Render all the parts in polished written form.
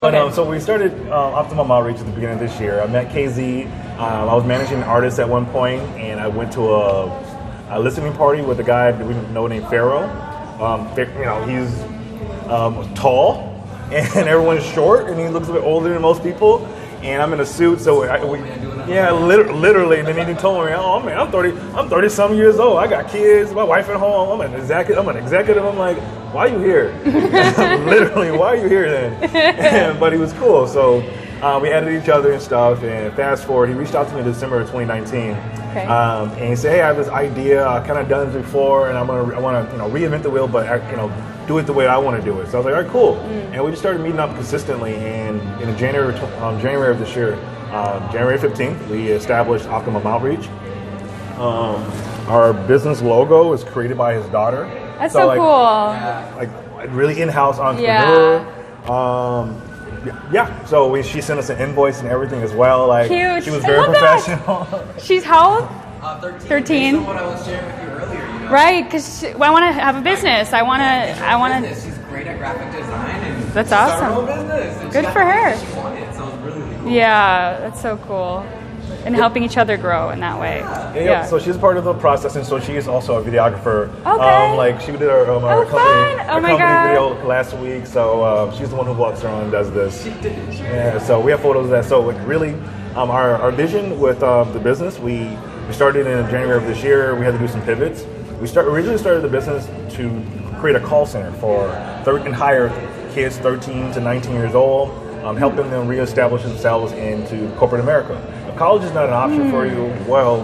But so we started Optimum Outreach at the beginning of this year. I met KZ. I was managing artists at one point, and I went to a listening party with a guy that we know named Pharaoh. He's tall, and everyone's short, and he looks a bit older than most people. And I'm in a suit, so literally. And then he told me, "Oh man, I'm 30-some years old. I got kids, my wife at home. I'm an executive. I'm like, why are you here? Literally, why are you here then?" But he was cool, so we added each other and stuff. And fast forward, he reached out to me in December of 2019, and he said, "Hey, I have this idea. I've kind of done this before, and I want to reinvent the wheel, but do it the way I want to do it." So I was like, "All right, cool." And we just started meeting up consistently. And in January of this year, January 15th, we established Optimum Outreach. Our business logo is created by his daughter. That's so cool. Like really in-house entrepreneur. So she sent us an invoice and everything as well. Like, cute. She was very professional. She's how old? 13. Based on what I was sharing with you earlier. Right, because I want to have a business. I want to. She's great at graphic design, and That's she started awesome. her own business. And Good she got for her. what she wanted, so it was really, really cool. Yeah, that's so cool. And helping each other grow in that way. Yeah. So she's part of the process, and so she is also a videographer. Okay. She did our company God. video last week. So she's the one who walks around and does this. Yeah. So we have photos of that. So really, our vision with the business, we started in January of this year. We had to do some pivots. We originally started the business to create a call center for and hire kids 13 to 19 years old, helping them reestablish themselves into corporate America. If college is not an option for you, well,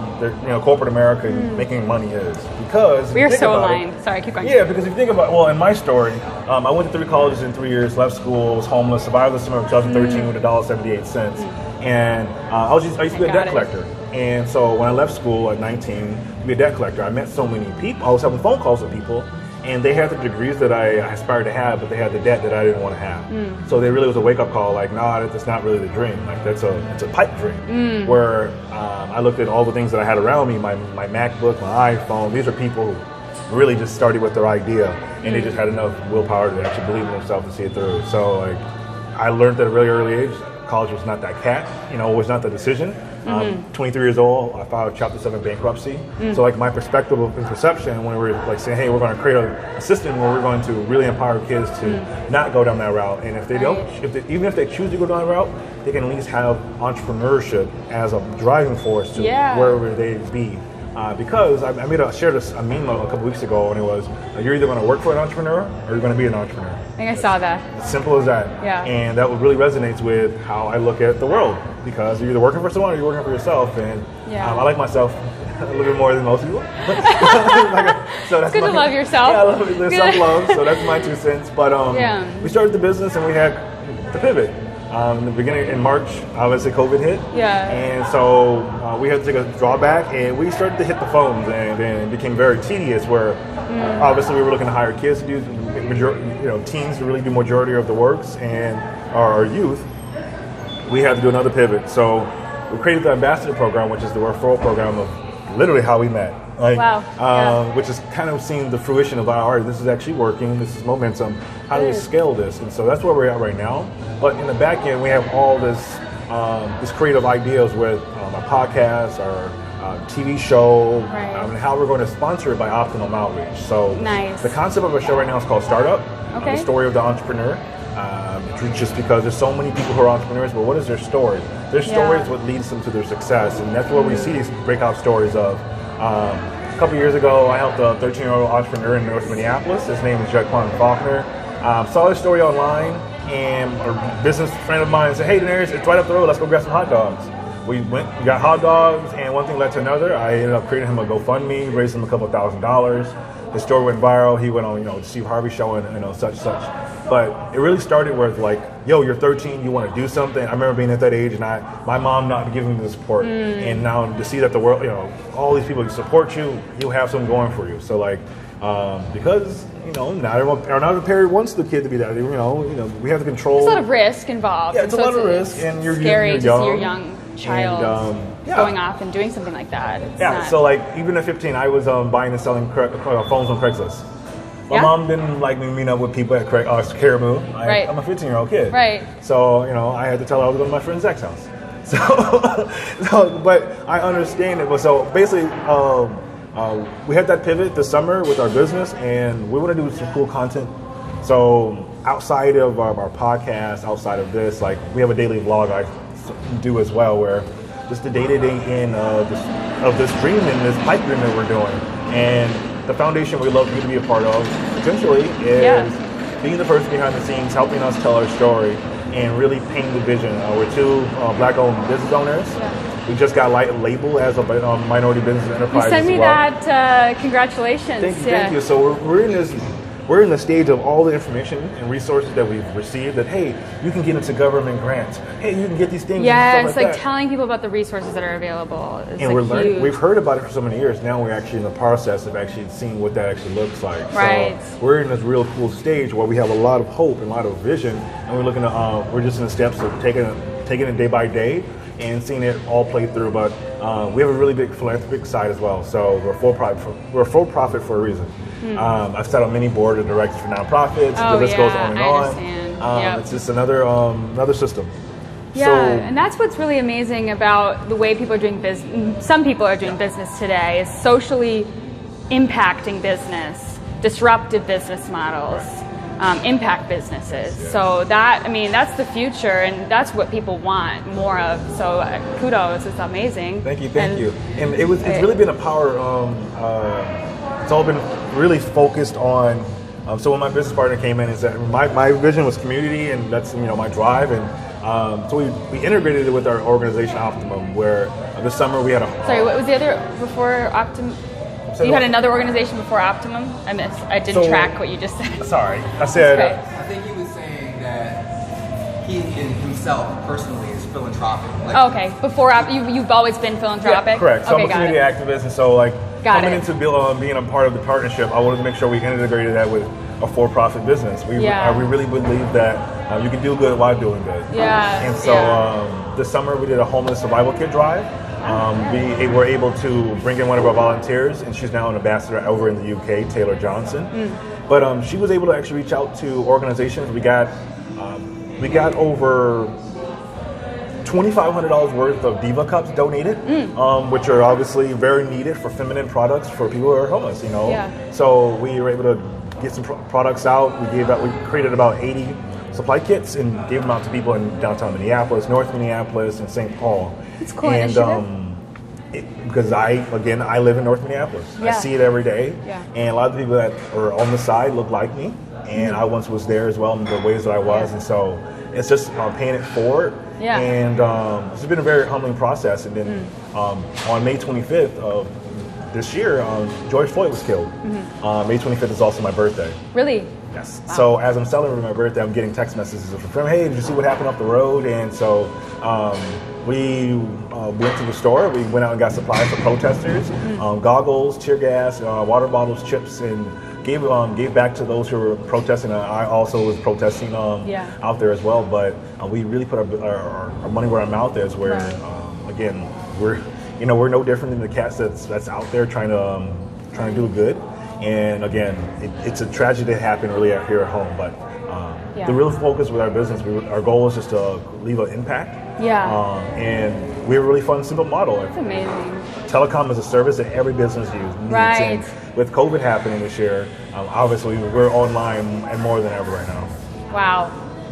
corporate America making money is. Because we are so aligned. Sorry, keep going. Yeah, because if you think about, in my story, I went to 3 colleges in 3 years, left school, was homeless, survived the summer of 2013 with $1.78. And I used to be a debt collector. And so when I left school at 19 to be a debt collector, I met so many people. I was having phone calls with people, and they had the degrees that I aspired to have, but they had the debt that I didn't want to have. So there really was a wake-up call, like, nah, that's not really the dream. Like, it's a pipe dream. Where I looked at all the things that I had around me, my MacBook, my iPhone. These are people who really just started with their idea, and they just had enough willpower to actually believe in themselves to see it through. So, like, I learned at a really early age, college was not that cat, was not the decision. 23 years old, I filed Chapter 7 bankruptcy. So like my perspective and perception when we were like saying, hey, we're going to create a system where we're going to really empower kids to not go down that route. And if they don't, even if they choose to go down that route, they can at least have entrepreneurship as a driving force to wherever they be. Because I shared a meme a couple weeks ago, and it was, you're either going to work for an entrepreneur or you're going to be an entrepreneur. I think I saw that. As simple as that. Yeah. And that really resonates with how I look at the world, because you're either working for someone or you're working for yourself. And I like myself a little bit more than most people. So that's it's good to love yourself. Yeah, I love self-love, so that's my 2 cents. But we started the business, and we had to pivot. In the beginning, in March, obviously COVID hit. Yeah. And so we had to take a drawback, and we started to hit the phones, and then it became very tedious where obviously we were looking to hire kids to do, teens to really do majority of the works, and our youth, we had to do another pivot. So we created the ambassador program, which is the referral program of literally how we met. Which is kind of seeing the fruition of all right, this is actually working, this is momentum. How do we scale this? And so that's where we're at right now. But in the back end, we have all this creative ideas with our podcast, our TV show, and how we're going to sponsor it by Optimum Outreach. So the concept of our show right now is called Startup, the story of the entrepreneur. Just because there's so many people who are entrepreneurs, but what is their story? Their story is what leads them to their success, and that's where we see these breakout stories of. A couple years ago, I helped a 13-year-old entrepreneur in North Minneapolis. His name is Jaquan Faulkner. Saw his story online, and a business friend of mine said, hey, Daenerys, it's right up the road. Let's go grab some hot dogs. We went, we got hot dogs, and one thing led to another. I ended up creating him a GoFundMe, raised him a couple $1,000s. His story went viral. He went on, the Steve Harvey show and such. But it really started with like, yo, you're 13, you want to do something. I remember being at that age, and my mom not giving me the support, and now to see that the world, all these people support you, you have something going for you. So like, because not every parent wants the kid to be that. We have to control. There's a lot of risk involved. Yeah, it's a lot of risk, and you're scary young. to see your young child going off and doing something like that. So like even at 15, I was buying and selling phones on Craigslist. My Yeah? mom didn't like me meeting up with people at Caribou. Right. I'm a 15-year-old kid. Right. So, I had to tell her I was going to my friend Zach's house. So, but I understand it. But so basically, we had that pivot this summer with our business, and we want to do some cool content. So outside of our podcast, outside of this, like we have a daily vlog I do as well, where just the day-to-day in of this dream and this pipe dream that we're doing. And the foundation we love you to be a part of, potentially, is being the person behind the scenes, helping us tell our story, and really paint the vision. We're two black-owned business owners. Yeah. We just got labeled as a minority business enterprise. You sent me as well. that. Congratulations. Thank you. So we're in the stage of all the information and resources that we've received. That hey, you can get into government grants. Hey, you can get these things. Yeah, and it's stuff like that. telling people about the resources that are available. It's And we're like learning. huge. We've heard about it for so many years. Now we're actually in the process of actually seeing what that actually looks like. Right. So we're in this real cool stage where we have a lot of hope and a lot of vision, and we're looking to. We're just in the steps of taking it day by day and seeing it all play through. But we have a really big philanthropic side as well. So we're for profit for a reason. I've sat on many board of directors for nonprofits. Oh, the list goes on and I on. understand. Yep. It's just another system. Yeah, So, and that's what's really amazing about the way people are doing business. Some people are doing business today is socially impacting business, disruptive business models, impact businesses. So that's the future, and that's what people want more of. So kudos, it's amazing. Thank you. And it's really been a power. It's all been really focused on. So when my business partner came in, is that my vision was community, and that's my drive, and so we integrated it with our organization Optimum, where this summer we had a. Sorry, what was the other before Optimum? You had another organization before Optimum? I didn't track what you just said. Sorry, I said. Okay. I think he was saying that he in himself personally is philanthropic. Okay, before you've always been philanthropic? Yeah, correct. So okay, I'm a community activist, and so Got coming it. into being a part of the partnership, I wanted to make sure we integrated that with a for-profit business. We really believe that you can do good while doing good. Yeah. And so this summer we did a homeless survival kit drive. We were able to bring in one of our volunteers, and she's now an ambassador over in the UK, Taylor Johnson. But she was able to actually reach out to organizations. We got over $2,500 worth of Diva cups donated, which are obviously very needed for feminine products for people who are homeless. Yeah. So we were able to get some products out. We created about 80 supply kits and gave them out to people in downtown Minneapolis, North Minneapolis, and St. Paul. It's cool And initiative. because I live in North Minneapolis. Yeah. I see it every day. Yeah. And a lot of the people that are on the side look like me. And I once was there as well in the ways that I was. Yeah. And so it's just paying it forward. Yeah. And it's been a very humbling process. And then on May 25th of this year, George Floyd was killed. May 25th is also my birthday. Really? Yes. Wow. So as I'm celebrating my birthday, I'm getting text messages from, hey, did you see what happened up the road? And so we went to the store. We went out and got supplies for protesters, goggles, tear gas, water bottles, chips, and gave back to those who were protesting. I also was protesting out there as well. But we really put our money where our mouth is. Where again, we're no different than the cats that's out there trying to do good. And again, it's a tragedy that happened really out here at home. But the real focus with our business, our goal is just to leave an impact. Yeah. And we have a really fun, simple model. That's amazing. Telecom is a service that every business needs. Right. And with COVID happening this year, obviously we're online and more than ever right now. Wow.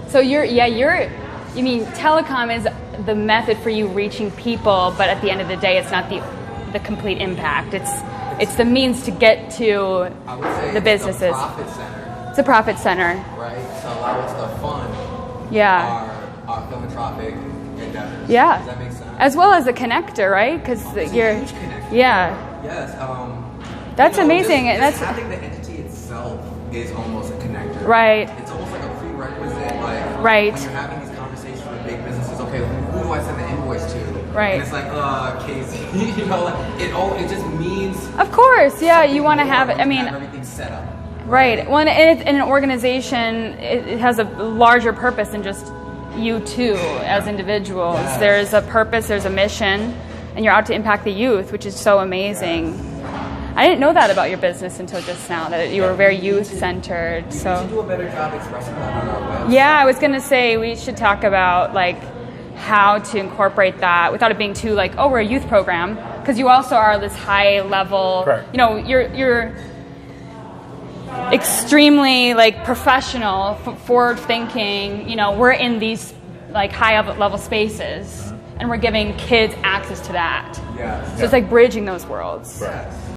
So you mean telecom is the method for you reaching people, but at the end of the day, it's not the complete impact. It's the means to get to I would say the businesses. It's a profit center, It's a profit center. right? To allow us to fund our philanthropic endeavors. Yeah. Does that make sense? As well as a connector, right? Because It's a you're huge connector. yeah. Yes. That's amazing. Just That's having the entity itself is almost a connector. Right. It's almost like a prerequisite. Like Right. when you're having these conversations with big businesses, okay, who do I send the invoice to? Right. And it's like, Casey. It just means. Of course, yeah. You want to have. have I mean, everything set up. right. Well, in an organization, it has a larger purpose than just you two as individuals. Yes. There's a purpose. There's a mission, and you're out to impact the youth, which is so amazing. I didn't know that about your business until just now, that you were very youth-centered. We should do a better job expressing that on our website. Yeah, I was going to say we should talk about like how to incorporate that without it being too like, oh, we're a youth program, because you also are this high level. Correct. You know, you're extremely like professional, forward thinking. You know, we're in these like high level spaces, and we're giving kids access to that. Yes. So it's like bridging those worlds. Right.